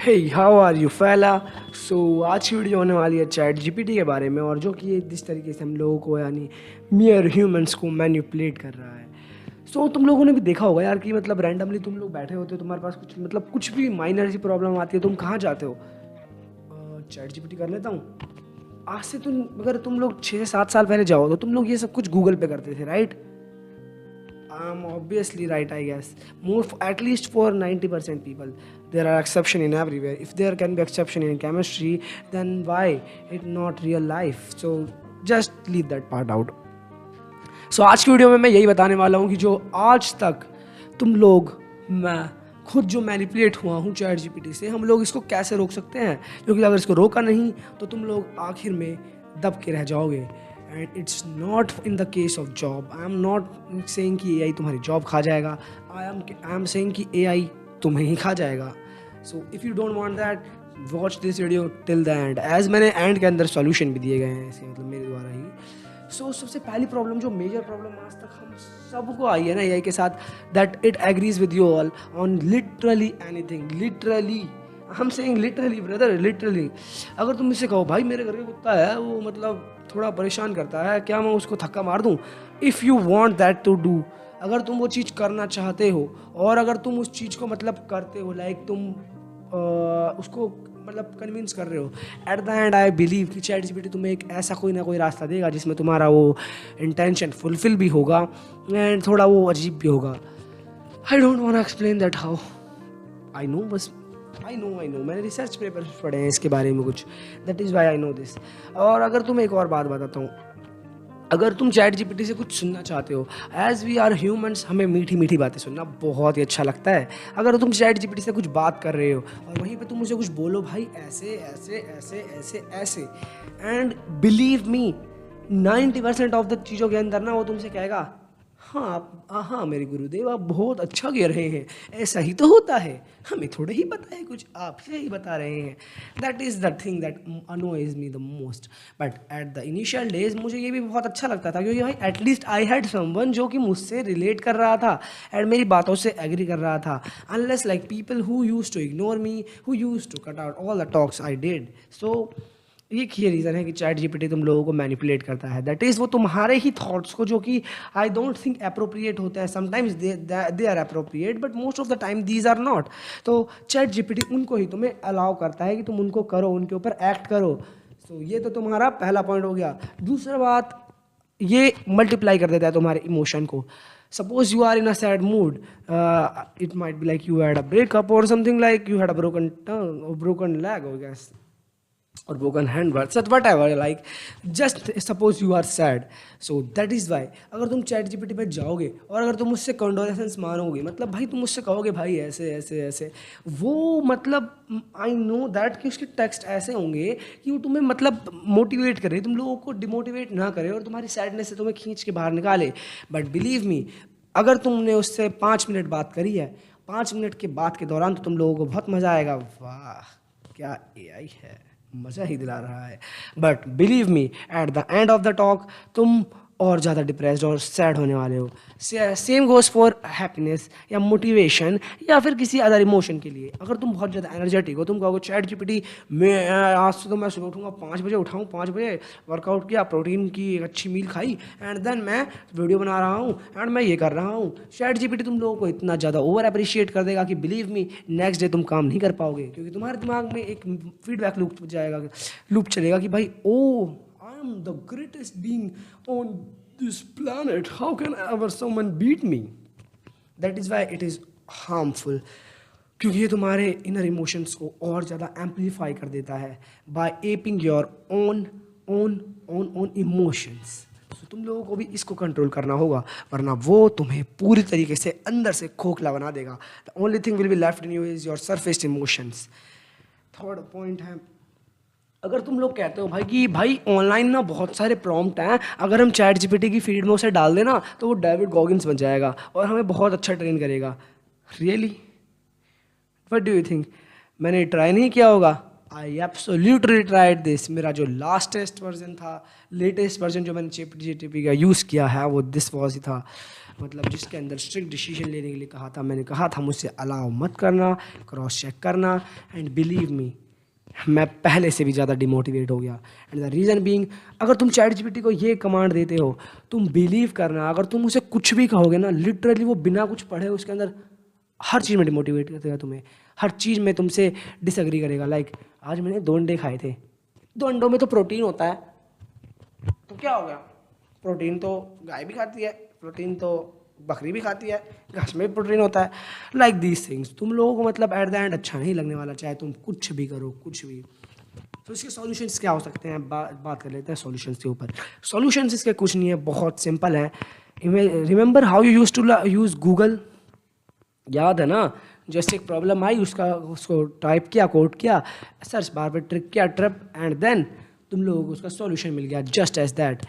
Hey how are you फैला। सो आज की वीडियो होने वाली है चैट जीपीटी के बारे में, और जो कि जिस तरीके से हम लोगों को यानी मियर ह्यूमंस को मैनिपुलेट कर रहा है। सो तुम लोगों ने भी देखा होगा यार कि मतलब रैंडमली तुम लोग बैठे होते हो, तुम्हारे पास कुछ भी माइनर सी प्रॉब्लम आती है, तुम कहाँ जाते हो? चैट जीपीटी कर लेता हूँ। आज से अगर तुम लोग 6 से 7 साल पहले जाओ तो तुम लोग ये सब कुछ गूगल पे करते थे, right? I'm obviously right, I guess. At least for 90% people, there are exception in everywhere. If there can be exception in chemistry, then why it not real life? So just leave that part out. So आज की video में मैं यही बताने वाला हूँ कि जो आज तक तुम लोग, मैं खुद जो मैनिपुलेट हुआ हूँ चैट जीपीटी से, हम लोग इसको कैसे रोक सकते हैं। क्योंकि अगर इसको रोका नहीं तो तुम लोग आखिर में दब के रह जाओगे। And it's not in the case of job. I am not saying कि एआई तुम्हारी जॉब खा जाएगा। आई एम सेइंग कि एआई तुम्हें ही खा जाएगा। So if you don't want that, watch this video till the end. As मैंने एंड के अंदर सॉल्यूशन भी दिए गए हैं ऐसे, मतलब मेरे द्वारा ही। सबसे पहली प्रॉब्लम, जो मेजर प्रॉब्लम आज तक हम सबको आई है ना एआई के साथ, that it agrees with you all on literally anything. Literally, हम सेइंग लिटरली ब्रदर, लिटरली। अगर तुम मुझसे कहो भाई मेरे घर का कुत्ता है, वो मतलब थोड़ा परेशान करता है, क्या मैं उसको धक्का मार दूँ? If you want that to do, अगर तुम वो चीज़ करना चाहते हो और अगर तुम उस चीज़ को मतलब करते हो, लाइक तुम उसको मतलब कन्विंस कर रहे हो, at the and I believe कि चैट जीपीटी तुम्हें एक ऐसा कोई ना कोई रास्ता देगा जिसमें तुम्हारा वो इंटेंशन फुलफिल भी होगा एंड थोड़ा वो अजीब भी होगा। I don't want to explain that how. I know, बस आई नो मैंने रिसर्च पेपर्स पढ़े हैं इसके बारे में कुछ, that is why I know this. और अगर तुम एक और बात बताता हूँ, अगर तुम चैट जीपीटी से कुछ सुनना चाहते हो, एज वी आर ह्यूमंस, हमें मीठी मीठी बातें सुनना बहुत ही अच्छा लगता है। अगर तुम चैट जीपीटी से कुछ बात कर रहे हो और वहीं पे तुम मुझे कुछ बोलो भाई ऐसे ऐसे ऐसे ऐसे ऐसे, and believe me 90% of the चीज़ों के अंदर ना वो तुमसे कहेगा हाँ मेरे गुरुदेव आप बहुत अच्छा कह रहे हैं, ऐसा ही तो होता है, हमें थोड़ा ही पता है कुछ, आप ही बता रहे हैं। That is the thing that annoys me the most. But at the initial days मुझे ये भी बहुत अच्छा लगता था, क्योंकि भाई एटलीस्ट आई हैड समवन जो कि मुझसे रिलेट कर रहा था एंड मेरी बातों से एग्री कर रहा था। Unless like people who use to ignore me, who use to cut out all the talks I did. So ये रीज़न है कि चैट जीपीटी तुम लोगों को मैनिपुलेट करता है। दैट इज़ वो तुम्हारे ही थॉट्स को, जो कि आई डोंट थिंक अप्रोप्रिएट होता है। Sometimes they are appropriate but most of the time these are not. तो चैट जीपीटी उनको ही तुम्हें अलाउ करता है कि तुम उनको करो, उनके ऊपर एक्ट करो। सो ये तो तुम्हारा पहला पॉइंट हो गया। दूसरा बात, ये मल्टीप्लाई कर देता है तुम्हारे इमोशन को। Suppose you are in a sad mood, it might be like you had a breakup or something, like you had a broken tongue or broken leg, I guess, or broken hand, but whatever, like just suppose you are sad. So that is why अगर तुम chat GPT पे जाओगे और अगर तुम उससे condolence मांगोगे, मतलब भाई तुम मुझसे कहोगे भाई ऐसे ऐसे ऐसे, वो मतलब आई नो दैट कि उसके टेक्स्ट ऐसे होंगे कि वो तुम्हें मतलब मोटिवेट करे, तुम लोगों को डिमोटिवेट ना करे और तुम्हारी सैडनेस से तुम्हें खींच के बाहर निकाले। बट बिलीव मी, अगर तुमने उससे 5 मिनट बात करी है, 5 मिनट के बाद के दौरान तो तुम लोगों को बहुत मज़ा आएगा। वाह क्या एआई है, मज़ा ही दिला रहा है। But believe me, at the end of the talk तुम और ज़्यादा डिप्रेस्ड और सैड होने वाले हो। सेम गोज़ फॉर हैप्पीनेस या मोटिवेशन या फिर किसी अदर इमोशन के लिए। अगर तुम बहुत ज़्यादा एनर्जेटिक हो, तुम कहोगे चैट जीपीटी मैं आज से तो मैं सुबह उठूँगा 5 बजे, उठाऊँ 5 बजे, वर्कआउट किया, प्रोटीन की एक अच्छी मील खाई एंड देन मैं वीडियो बना रहा हूँ एंड मैं ये कर रहा हूँ। चैट जीपीटी तुम लोगों को इतना ज़्यादा ओवर अप्रिशिएट कर देगा कि बिलीव मी नेक्स्ट डे तुम काम नहीं कर पाओगे, क्योंकि तुम्हारे दिमाग में एक फीडबैक लूप चलेगा कि भाई ओ I am the greatest being on this planet. How can ever someone beat me? That is why it is harmful. क्योंकि ये तुम्हारे इनर इमोशंस को और ज़्यादा एम्पलीफाई कर देता है by aping your own emotions. तो तुम लोगों को भी इसको कंट्रोल करना होगा, वरना वो तुम्हें पूरी तरीके से अंदर से खोखला बना देगा। The only thing will be left in you is your surface emotions. Third point है, अगर तुम लोग कहते हो भाई कि भाई ऑनलाइन ना बहुत सारे प्रॉम्प्ट हैं, अगर हम चैट जीपीटी की फीड में उसे डाल देना तो वो डेविड गॉगिन्स बन जाएगा और हमें बहुत अच्छा ट्रेन करेगा। Really, what do you think? मैंने ट्राई नहीं किया होगा? I absolutely tried this. मेरा जो लास्टेस्ट वर्जन था, लेटेस्ट वर्जन जो मैंने चैट जीपीटी का यूज़ किया है, वो दिस वॉज ही था। मतलब जिसके अंदर स्ट्रिक्ट डिसीजन लेने के लिए कहा था, मैंने कहा था मुझसे अलाउ मत करना, क्रॉस चेक करना। एंड बिलीव मी, मैं पहले से भी ज़्यादा डिमोटिवेट हो गया। एंड द रीज़न बीइंग, अगर तुम चैट जीपीटी को ये कमांड देते हो, तुम बिलीव करना, अगर तुम उसे कुछ भी कहोगे ना, लिटरली वो बिना कुछ पढ़े उसके अंदर हर चीज़ में डिमोटिवेट करेगा तुम्हें, हर चीज़ में तुमसे डिसएग्री करेगा। लाइक आज मैंने 2 अंडे खाए थे, 2 अंडों में तो प्रोटीन होता है, तो क्या हो गया, प्रोटीन तो गाय भी खाती है, प्रोटीन तो बकरी भी खाती है, घास में भी प्रोटीन होता है। लाइक दीज थिंग्स तुम लोगों को मतलब एट द एंड अच्छा नहीं लगने वाला, चाहे तुम कुछ भी करो, कुछ भी। तो इसके सॉल्यूशंस क्या हो सकते हैं, बात कर लेते हैं सॉल्यूशंस के ऊपर। सॉल्यूशंस इसके कुछ नहीं है, बहुत सिंपल है। Remember how you use to use Google, याद है ना? जैसे एक प्रॉब्लम आई, उसको टाइप किया, कोड किया, सर्च बार पे ट्रिक किया, ट्रिप, एंड देन तुम लोगों को उसका सॉल्यूशन मिल गया, जस्ट एज दैट।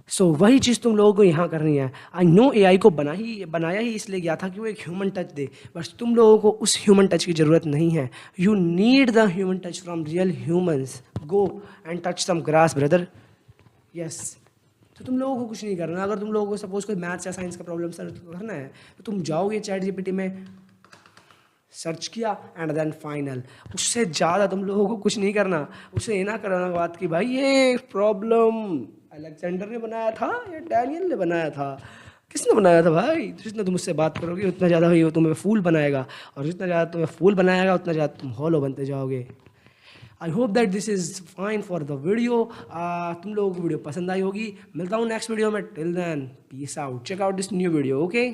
सो वही चीज़ तुम लोगों को यहाँ करनी है। आई नो एआई को बनाया ही इसलिए गया था कि वो एक ह्यूमन टच दे, बस तुम लोगों को उस ह्यूमन टच की ज़रूरत नहीं है। You need the human touch from real humans. Go and touch some grass brother. Yes. तो तुम लोगों को कुछ नहीं करना। अगर तुम लोगों को सपोज कोई मैथ्स या साइंस का प्रॉब्लम सॉल्व करना है, तो तुम जाओगे चैट जीपीटी में, सर्च किया, एंड देन फाइनल। उससे ज़्यादा तुम लोगों को कुछ नहीं करना। उसे ये ना करना बात कि भाई ये प्रॉब्लम अलेक्जेंडर ने बनाया था या डैनियल ने बनाया था, किसने बनाया था भाई। जितना तुम उससे बात करोगे उतना ज़्यादा ही वो तुम्हें फूल बनाएगा, और जितना ज़्यादा तुम्हें फूल बनाएगा उतना ज़्यादा तुम हॉलो बनते जाओगे। I hope that this is fine for the video. तुम लोगों को वीडियो पसंद आई होगी। मिलता हूँ नेक्स्ट वीडियो में। Till then peace out, check out this new video, okay.